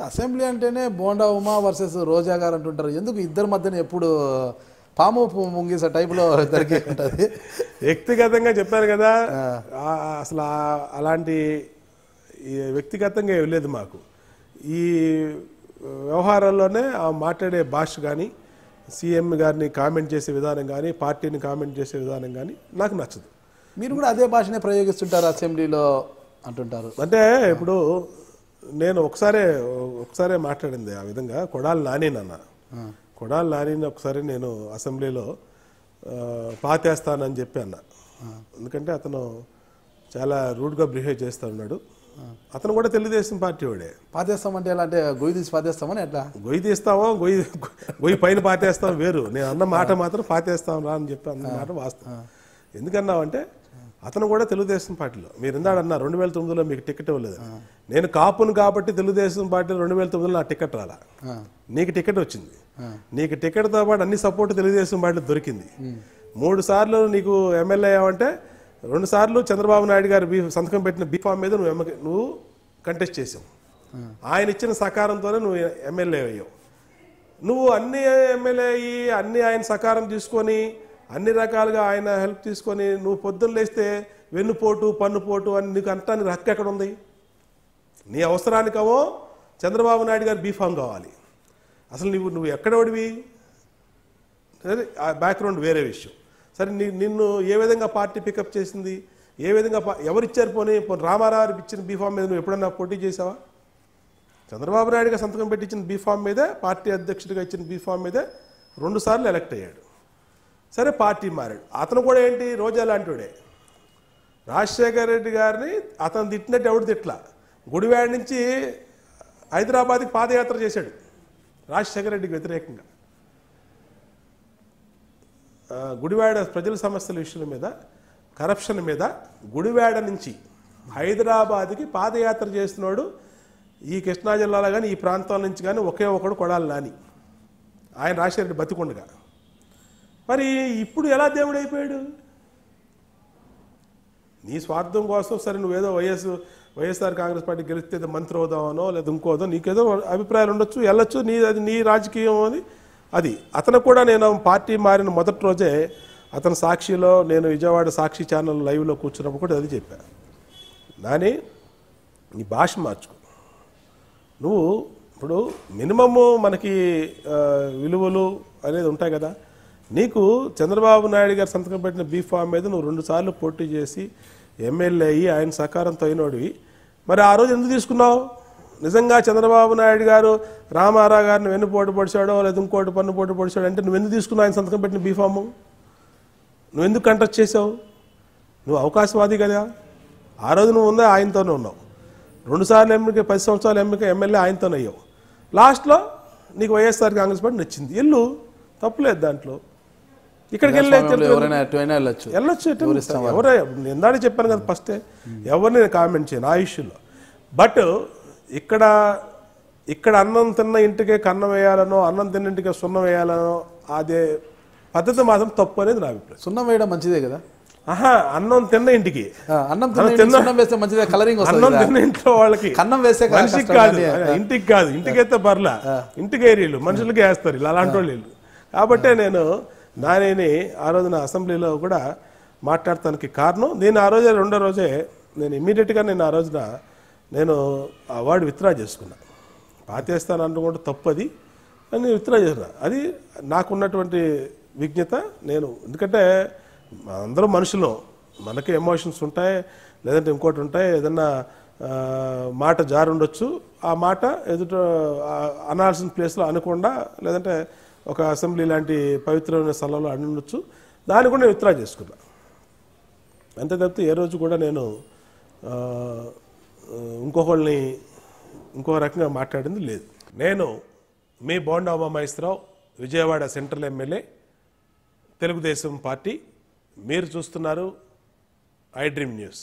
Assembly అంటేనే bonda Uma versus రోజా గారు అంటుంటారు. ఎందుకు ఇద్దరి మధ్యన ఎప్పుడు పాము ముంగిస టైప్లో ఇద్దరికి ఉంటుంది? వ్యక్తిగతంగా చెప్పారు కదా, అసలు అలాంటి వ్యక్తిగతంగా లేదు మాకు. ఈ వ్యవహారాల్లోనే మాట్లాడే భాష కానీ, సీఎం గారిని కామెంట్ చేసే విధానం కానీ, పార్టీని కామెంట్ చేసే విధానం కానీ నాకు నచ్చదు. మీరు కూడా అదే భాషనే ప్రయోగిస్తుంటారు అసెంబ్లీలో అంటుంటారు. అంటే ఇప్పుడు నేను ఒకసారే మాట్లాడింది ఆ విధంగా. కొడాలి నానిని ఒకసారి నేను అసెంబ్లీలో పాతేస్తానని చెప్పి అన్నా. ఎందుకంటే అతను చాలా రూడ్గా బిహేవ్ చేస్తూ ఉన్నాడు. అతను కూడా తెలుగుదేశం పార్టీ వాడే. పాతేస్తామంటే ఎలా అంటే గొయ్యి తీసి పాతేస్తామని ఎట్లా? గొయ్యి తీస్తామో గొయ్యి పైన పాతేస్తాం వేరు. నేను అన్న మాట మాత్రం పాతేస్తాం రా అని చెప్పి అన్న మాట వాస్తవం. ఎందుకన్నావంటే అతను కూడా తెలుగుదేశం పార్టీలో. మీరు ఇందాడన్నా 2009లో మీకు టికెట్ ఇవ్వలేదు. నేను కాపును కాబట్టి తెలుగుదేశం పార్టీ 2009లో నా టికెట్ రాలా. నీకు టికెట్ వచ్చింది. నీకు టికెట్తో పాటు అన్ని సపోర్ట్ తెలుగుదేశం పార్టీ దొరికింది. 3 సార్లు నీకు ఎమ్మెల్యే అయ్యావంటే 2 సార్లు చంద్రబాబు నాయుడు గారు సంతకం పెట్టిన బీఫామ్ మీద నువ్వు కంటెస్ట్ చేసావు. ఆయన ఇచ్చిన సహకారంతోనే నువ్వు ఎమ్మెల్యే అయ్యావు. నువ్వు అన్ని ఎమ్మెల్యే అయ్యి అన్ని ఆయన సహకారం తీసుకొని అన్ని రకాలుగా ఆయన హెల్ప్ తీసుకొని నువ్వు పొద్దున్న లేస్తే వెన్నుపోటు పన్నుపోటు అని నీకు అంటానికి హక్కు ఎక్కడ ఉంది? నీ అవసరానికవో చంద్రబాబు నాయుడు గారు బీఫామ్ కావాలి. అసలు నువ్వు ఎక్కడోడివి? సరే, ఆ బ్యాక్గ్రౌండ్ వేరే విషయం. సరే, నిన్ను ఏ విధంగా పార్టీ పికప్ చేసింది? ఏ విధంగా ఎవరిచ్చారు? పోనీ రామారావు ఇచ్చిన బీఫామ్ మీద నువ్వు ఎప్పుడన్నా పోటీ చేసావా? చంద్రబాబు నాయుడు గారు సంతకం పెట్టించిన బీఫామ్ మీదే, పార్టీ అధ్యక్షుడిగా ఇచ్చిన బీఫామ్ మీదే 2 సార్లు ఎలక్ట్ అయ్యాడు. సరే, పార్టీ మారాడు. అతను కూడా ఏంటి, రోజా లాంటివాడే. రాజశేఖర రెడ్డి గారిని అతను తిట్టినట్టు ఎవడు తిట్లా. గుడివాడ నుంచి హైదరాబాద్కి పాదయాత్ర చేశాడు రాజశేఖర రెడ్డికి వ్యతిరేకంగా. గుడివాడ ప్రజల సమస్యల విషయాల మీద, కరప్షన్ మీద గుడివాడ నుంచి హైదరాబాద్కి పాదయాత్ర చేస్తున్నాడు. ఈ కృష్ణా జిల్లాలో కానీ ఈ ప్రాంతాల నుంచి కానీ ఒకే ఒకడు కొడాలి నాని. ఆయన రాజశేఖర రెడ్డి బతికుండగా. మరి ఇప్పుడు ఎలా దేవుడు అయిపోయాడు? నీ స్వార్థం కోసం సరే నువ్వేదో వైఎస్ఆర్ కాంగ్రెస్ పార్టీ గెలిస్తే మంత్రి అవుదామనో లేదా ఇంకోదో నీకేదో అభిప్రాయాలు ఉండొచ్చు, వెళ్ళొచ్చు. అది నీ రాజకీయం అని. అది అతను కూడా నేను పార్టీ మారిన మొదటి రోజే అతను సాక్షిలో, నేను విజయవాడ సాక్షి ఛానల్ లైవ్లో కూర్చున్నప్పుడు కూడా అది చెప్పాను. నాని, నీ భాష మార్చుకో. నువ్వు ఇప్పుడు మినిమము మనకి విలువలు అనేది ఉంటాయి కదా. నీకు చంద్రబాబు నాయుడు గారు సంతకం పెట్టిన బీఫామ్ మీద నువ్వు 2 సార్లు పోటీ చేసి ఎమ్మెల్యే అయ్యి ఆయన సహకారంతో అయినోడివి. మరి ఆ రోజు ఎందుకు తీసుకున్నావు? నిజంగా చంద్రబాబు నాయుడు గారు రామారావు గారిని వెన్నుపోటు పొడిచాడో లేదా ఇంకోటి పన్నుపోటు పొడిచాడో అంటే నువ్వు ఎందుకు తీసుకున్నావు ఆయన సంతకం పెట్టిన బీఫాము? నువ్వు ఎందుకు కంటెస్ట్ చేసావు? నువ్వు అవకాశవాది కదా. ఆ రోజు నువ్వు ఉందా ఆయనతోనే ఉన్నావు. 2 సార్లు ఎమ్మెల్యే, 10 సంవత్సరాలు ఎమ్మెల్యే ఆయనతోనే అయ్యావు. లాస్ట్లో నీకు వైఎస్ఆర్ కాంగ్రెస్ పార్టీ నచ్చింది, ఎల్లు, తప్పులేదు దాంట్లో. ఇక్కడికి వెళ్ళొచ్చు. ఎవరే ఇందాడే చెప్పాను కదా ఫస్టే, ఎవరిని నేను కామెంట్ చేయను ఆ ఇష్యూలో. బట్ ఇక్కడ అన్నం తిన్న ఇంటికే కన్నం వేయాలనో, అన్నం తిన్న ఇంటికే సున్నం వేయాలనో అదే పద్ధతి మాత్రం తప్పు అనేది నా అభిప్రాయం. సున్నం వేయడం మంచిదే కదా. అన్నం తిన్న ఇంటికి అన్నం తిన్న కలరింగ్, అన్నం తిన్న ఇంట్లో వాళ్ళకి కన్నం వేసే మనిషికి కాదు, ఇంటికి కాదు. ఇంటికైతే పర్లా, ఇంటికి ఏరీలు మనుషులకి వేస్తారు ఇలా అలాంటి వాళ్ళు. కాబట్టే నేను నాని ఆ రోజున అసెంబ్లీలో కూడా మాట్లాడటానికి కారణం, నేను ఆ రోజే 2వ రోజే నేను ఇమ్మీడియట్గా ఆ రోజున నేను ఆ అవార్డు విత్డ్రా చేసుకున్నా. పాతేస్తాను అనుకుంటే తప్పది అని విత్డ్రా చేసిన. అది నాకున్నటువంటి విజ్ఞత. నేను ఎందుకంటే అందరూ మనుషులు, మనకి ఎమోషన్స్ ఉంటాయి, లేదంటే ఇంకోటి ఉంటాయి. ఏదన్నా మాట జారు ఉండొచ్చు, ఆ మాట ఎదుట అనాల్సిన ప్లేస్లో అనకుండా, లేదంటే ఒక అసెంబ్లీ లాంటి పవిత్రమైన స్థలంలో అని ఉండొచ్చు. దాన్ని కూడా నేను విత్డ్రా చేసుకున్నా. అంతే తప్పితే ఏ రోజు కూడా నేను ఇంకొకళ్ళని ఇంకో రకంగా మాట్లాడింది లేదు. నేను మీ Bonda Umamaheswara Rao, Vijayawada central MLA, Telugu Desam party. మీరు చూస్తున్నారు ఐ డ్రీమ్ న్యూస్.